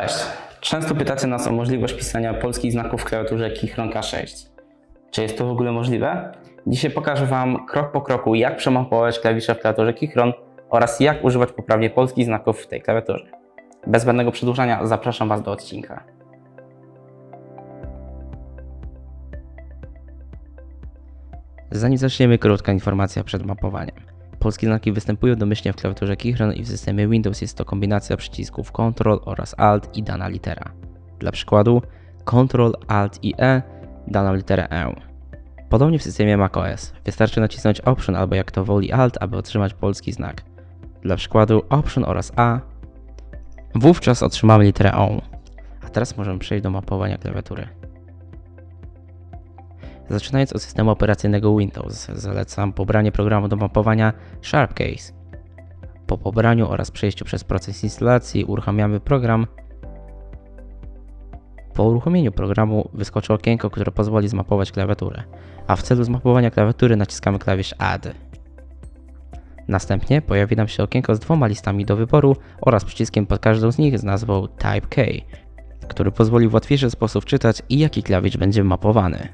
Cześć! Często pytacie nas o możliwość pisania polskich znaków w klawiaturze Keychron K6. Czy jest to w ogóle możliwe? Dzisiaj pokażę Wam krok po kroku, jak przemapować klawisze w klawiaturze Keychron oraz jak używać poprawnie polskich znaków w tej klawiaturze. Bez zbędnego przedłużania zapraszam Was do odcinka. Zanim zaczniemy, krótka informacja przed mapowaniem. Polskie znaki występują domyślnie w klawiaturze Keychron i w systemie Windows jest to kombinacja przycisków Ctrl oraz Alt i dana litera. Dla przykładu Ctrl, Alt i E, daną literę E. Podobnie w systemie macOS. Wystarczy nacisnąć Option albo jak to woli Alt, aby otrzymać polski znak. Dla przykładu Option oraz A. Wówczas otrzymamy literę O. A teraz możemy przejść do mapowania klawiatury. Zaczynając od systemu operacyjnego Windows, zalecam pobranie programu do mapowania Sharpcase. Po pobraniu oraz przejściu przez proces instalacji uruchamiamy program. Po uruchomieniu programu wyskoczy okienko, które pozwoli zmapować klawiaturę, a w celu zmapowania klawiatury naciskamy klawisz Add. Następnie pojawi nam się okienko z dwoma listami do wyboru oraz przyciskiem pod każdą z nich z nazwą Type K, który pozwoli w łatwiejszy sposób czytać i jaki klawisz będzie mapowany.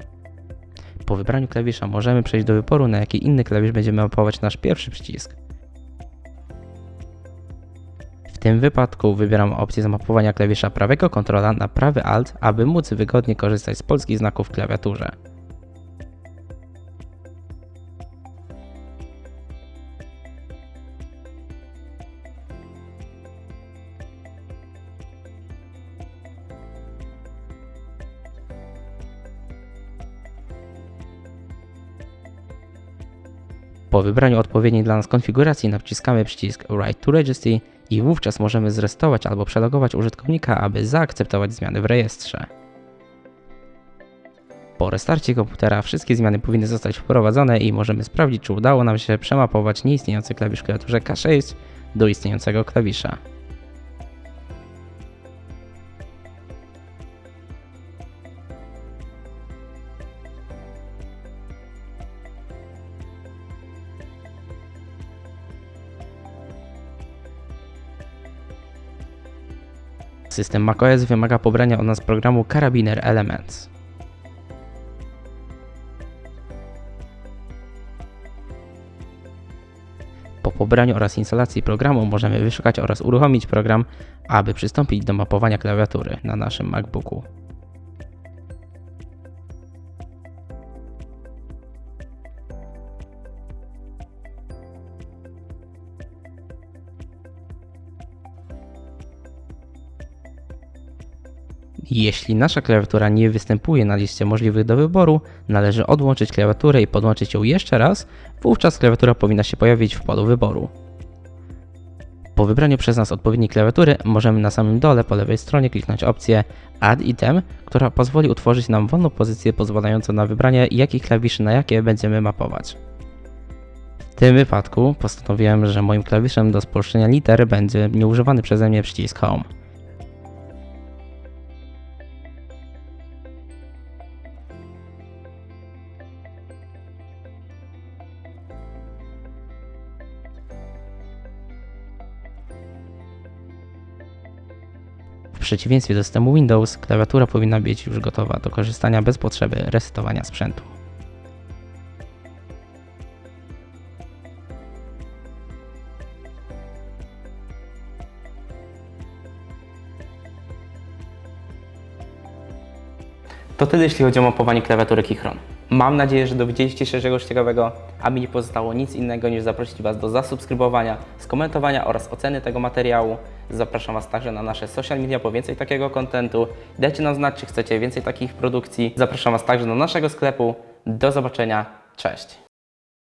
Po wybraniu klawisza możemy przejść do wyboru, na jaki inny klawisz będziemy mapować nasz pierwszy przycisk. W tym wypadku wybieram opcję zmapowania klawisza prawego kontrola na prawy Alt, aby móc wygodnie korzystać z polskich znaków w klawiaturze. Po wybraniu odpowiedniej dla nas konfiguracji naciskamy przycisk Write to Registry i wówczas możemy zresetować albo przelogować użytkownika, aby zaakceptować zmiany w rejestrze. Po restarcie komputera wszystkie zmiany powinny zostać wprowadzone i możemy sprawdzić, czy udało nam się przemapować nieistniejący klawisz w klawiaturze K6 do istniejącego klawisza. System macOS wymaga pobrania od nas programu Carabiner Elements. Po pobraniu oraz instalacji programu możemy wyszukać oraz uruchomić program, aby przystąpić do mapowania klawiatury na naszym MacBooku. Jeśli nasza klawiatura nie występuje na liście możliwych do wyboru, należy odłączyć klawiaturę i podłączyć ją jeszcze raz, wówczas klawiatura powinna się pojawić w polu wyboru. Po wybraniu przez nas odpowiedniej klawiatury możemy na samym dole po lewej stronie kliknąć opcję Add Item, która pozwoli utworzyć nam wolną pozycję pozwalającą na wybranie, jakich klawiszy na jakie będziemy mapować. W tym wypadku postanowiłem, że moim klawiszem do spolszczenia liter będzie nieużywany przeze mnie przycisk Home. W przeciwieństwie do systemu Windows, klawiatura powinna być już gotowa do korzystania bez potrzeby resetowania sprzętu. To tyle, jeśli chodzi o mapowanie klawiatury Keychron. Mam nadzieję, że dowiedzieliście się czegoś ciekawego, a mi nie pozostało nic innego niż zaprosić Was do zasubskrybowania, skomentowania oraz oceny tego materiału. Zapraszam Was także na nasze social media po więcej takiego kontentu. Dajcie nam znać, czy chcecie więcej takich produkcji. Zapraszam Was także do naszego sklepu. Do zobaczenia. Cześć!